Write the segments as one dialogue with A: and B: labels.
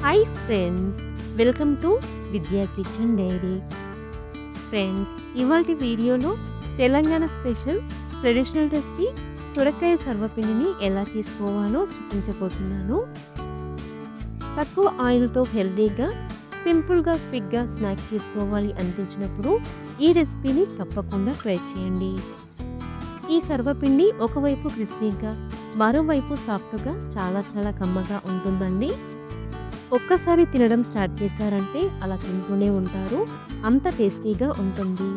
A: Hi friends, welcome to విద్యా kitchen dairy. Friends, ఇవాల్టి వీడియోలో తెలంగాణ స్పెషల్ ట్రెడిషనల్ రెసిపీ సొరకాయ సర్వపిండిని ఎలా చేసుకోవాలో చూపించబోతున్నాను. తక్కువ ఆయిల్తో హెల్తీగా, సింపుల్గా, క్విక్గా స్నాక్ చేసుకోవాలి అనిపించినప్పుడు ఈ రెసిపీని తప్పకుండా ట్రై చేయండి. ఈ సర్వపిండి ఒకవైపు క్రిస్పీగా, మరోవైపు సాఫ్ట్గా చాలా కమ్మగా ఉంటుందండి. ఒక్కసారి తినడం స్టార్ట్ చేశారంటే అలా తింటూనే ఉంటారు. అంత టేస్టీగా ఉంటుంది.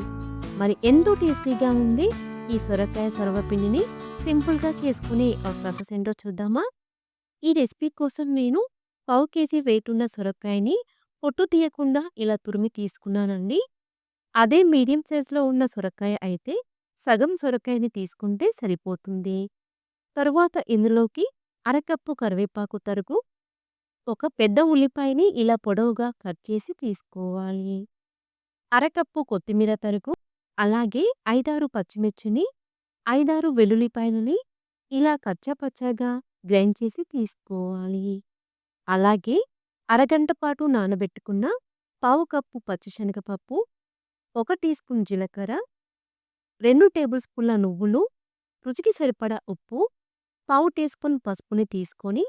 A: మరి ఎంతో టేస్టీగా ఉంది ఈ సొరకాయ సర్వపిండిని సింపుల్గా చేసుకునే ప్రాసెస్ ఏంటో చూద్దామా? ఈ రెసిపీ కోసం నేను 1/2 కేజీ వెయిట్ ఉన్న సొరకాయని పొట్టు తీయకుండా ఇలా తురిమి తీసుకున్నానండి. అదే మీడియం సైజులో ఉన్న సొరకాయ అయితే సగం సొరకాయని తీసుకుంటే సరిపోతుంది. తరువాత ఇందులోకి అరకప్పు కరివేపాకు తరుగు, ఒక పెద్ద ఉల్లిపాయని ఇలా పొడవుగా కట్ చేసి తీసుకోవాలి. అరకప్పు కొత్తిమీర తరుగు, అలాగే 5-6 పచ్చిమిర్చిని, 5-6 వెల్లుల్లిపాయలని ఇలా కచ్చాపచ్చాగా గ్రైండ్ చేసి తీసుకోవాలి. అలాగే అరగంట పాటు నానబెట్టుకున్న 1/2 కప్పు పచ్చిశనగపప్పు, 1 టీ స్పూన్ జీలకర్ర, 2 టేబుల్ స్పూన్ల నువ్వులు, రుచికి సరిపడా ఉప్పు, 1/2 టీ స్పూన్ పసుపుని తీసుకొని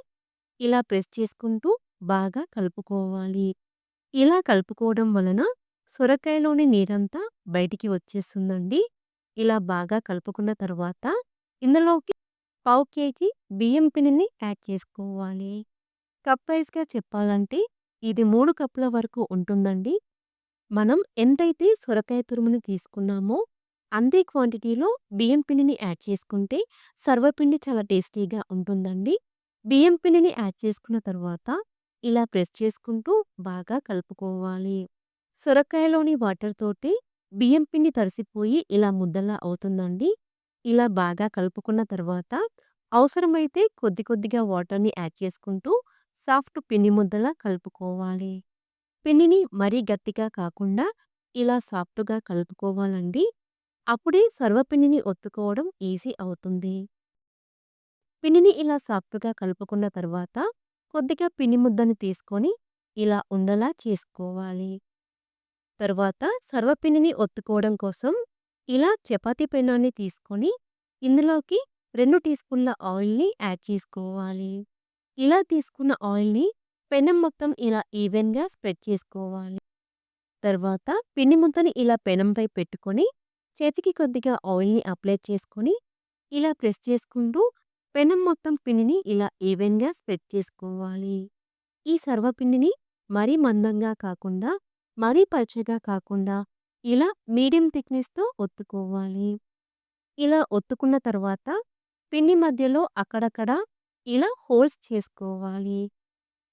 A: ఇలా ప్రెస్ చేసుకుంటూ బాగా కలుపుకోవాలి. ఇలా కలుపుకోవడం వలన సొరకాయలోని నీరంతా బయటికి వచ్చేస్తుందండి. ఇలా బాగా కలుపుకున్న తర్వాత ఇందులోకి 1/2 కేజీ బియ్యం పిండిని యాడ్ చేసుకోవాలి. కప్ వైస్‌గా చెప్పాలంటే ఇది 3 కప్పుల వరకు ఉంటుందండి. మనం ఎంతైతే సొరకాయ తురుముని తీసుకున్నామో అంతే క్వాంటిటీలో బియ్యం పిండిని యాడ్ చేసుకుంటే సర్వపిండి చాలా టేస్టీగా ఉంటుందండి. బియ్యం పిండిని యాడ్ చేసుకున్న తర్వాత ఇలా ప్రెస్ చేసుకుంటూ బాగా కలుపుకోవాలి. సొరకాయలోని వాటర్ తోటి బియ్యం పిండి తడిసిపోయి ఇలా ముద్దలా అవుతుందండి. ఇలా బాగా కలుపుకున్న తర్వాత అవసరమైతే కొద్దిగా వాటర్ని యాడ్ చేసుకుంటూ సాఫ్ట్ పిండి ముద్దలా కలుపుకోవాలి. పిండిని మరీ గట్టిగా కాకుండా ఇలా సాఫ్ట్గా కలుపుకోవాలండి. అప్పుడే సర్వపిండిని ఒత్తుకోవడం ఈజీ అవుతుంది. పిండిని ఇలా సాఫ్ట్గా కలుపుకున్న తర్వాత కొద్దిగా పిండి ముద్దని తీసుకొని ఇలా ఉండలా చేసుకోవాలి. తర్వాత సర్వపిండిని ఒత్తుకోవడం కోసం ఇలా చపాతీ పెనాన్ని తీసుకొని ఇందులోకి 2 టీ స్పూన్ల ఆయిల్ని యాడ్ చేసుకోవాలి. ఇలా తీసుకున్న ఆయిల్ని పెనం మొత్తం ఇలా ఈవెన్గా స్ప్రెడ్ చేసుకోవాలి. తర్వాత పిండి ముద్దని ఇలా పెనంపై పెట్టుకొని చేతికి కొద్దిగా ఆయిల్ని అప్లై చేసుకొని ఇలా ప్రెస్ చేసుకుంటూ పెనం మొత్తం పిండిని ఇలా ఈవెన్గా స్ప్రెడ్ చేసుకోవాలి. ఈ సర్వపిండిని మరీ మందంగా కాకుండా, మరీ పల్చగా కాకుండా ఇలా మీడియం థిక్నెస్‌తో ఒత్తుకోవాలి. ఇలా ఒత్తుకున్న తర్వాత పిండి మధ్యలో అక్కడక్కడ ఇలా హోల్స్ చేసుకోవాలి.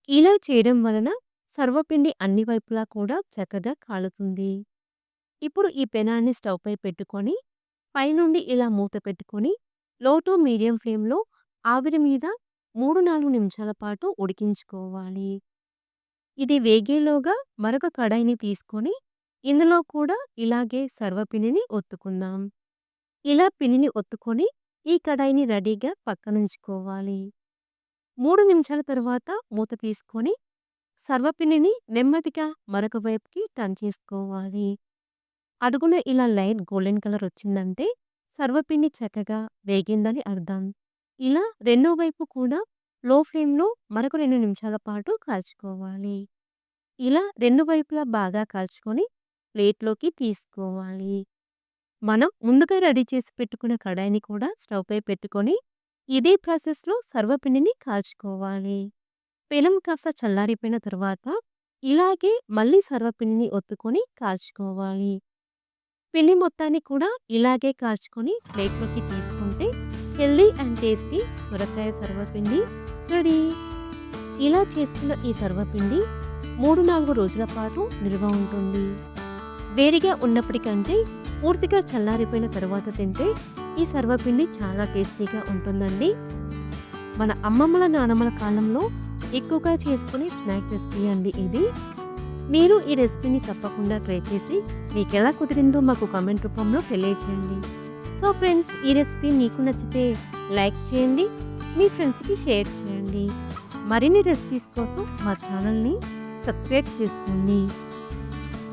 A: ఇలా చేయడం వలన సర్వపిండి అన్ని వైపులా కూడా చక్కగా కాలుతుంది. ఇప్పుడు ఈ పెనాన్ని స్టవ్‌పై పెట్టుకొని పైనుండి ఇలా మూత పెట్టుకొని లో టు మీడియం ఫ్లేమ్‌లో ఆవిరి మీద 3-4 నిమిషాల పాటు ఉడికించుకోవాలి. ఇది వేగేలోగా మరొక కడాయిని తీసుకొని ఇందులో కూడా ఇలాగే సర్వపిండిని ఒత్తుకుందాం. ఇలా పిండిని ఒత్తుకొని ఈ కడాయిని రెడీగా పక్కనుంచుకోవాలి. 3 నిమిషాల తర్వాత మూత తీసుకొని సర్వపిండిని నెమ్మదిగా మరొక వైపుకి టర్న్ చేసుకోవాలి. అడుగున ఇలా లైట్ గోల్డెన్ కలర్ వచ్చిందంటే సర్వపిండి చక్కగా వేగిందని అర్థం. ఇలా రెండో వైపు కూడా లో ఫ్లేమ్‌లో మరొక 2 నిమిషాల పాటు కాల్చుకోవాలి. ఇలా రెండు వైపులా బాగా కాల్చుకొని ప్లేట్‌లోకి తీసుకోవాలి. మనం ముందుగా రెడీ చేసి పెట్టుకున్న కడాయిని కూడా స్టవ్‌పై పెట్టుకొని ఇదే ప్రాసెస్‌లో సర్వపిండిని కాల్చుకోవాలి. పెనం కాస్త చల్లారిపోయిన తర్వాత ఇలాగే మళ్ళీ సర్వపిండిని ఒత్తుకొని కాల్చుకోవాలి. పిండి మొత్తాన్ని కూడా ఇలాగే కాల్చుకొని ప్లేట్‌లోకి తీసుకుంటే హెల్దీ అండ్ టేస్టీ సొరకాయ సర్వపిండి రెడీ. ఇలా చేసుకున్న ఈ సర్వపిండి 3-4 రోజుల పాటు నిల్వ ఉంటుంది. వేడిగా ఉన్నప్పటికంటే పూర్తిగా చల్లారిపోయిన తర్వాత తింటే ఈ సర్వపిండి చాలా టేస్టీగా ఉంటుందండి. మన అమ్మమ్మల నానమ్మల కాలంలో ఎక్కువగా చేసుకునే స్నాక్ రెసిపీ అండి ఇది. మీరు ఈ రెసిపీని తప్పకుండా ట్రై చేసి మీకు ఎలా కుదిరిందో మాకు కామెంట్ రూపంలో తెలియచేయండి. సో ఫ్రెండ్స్, ఈ రెసిపీ మీకు నచ్చితే లైక్ చేయండి, మీ ఫ్రెండ్స్‌కి షేర్ చేయండి. మరిన్ని రెసిపీస్ కోసం మా ఛానల్ని సబ్స్క్రైబ్ చేసుకోండి.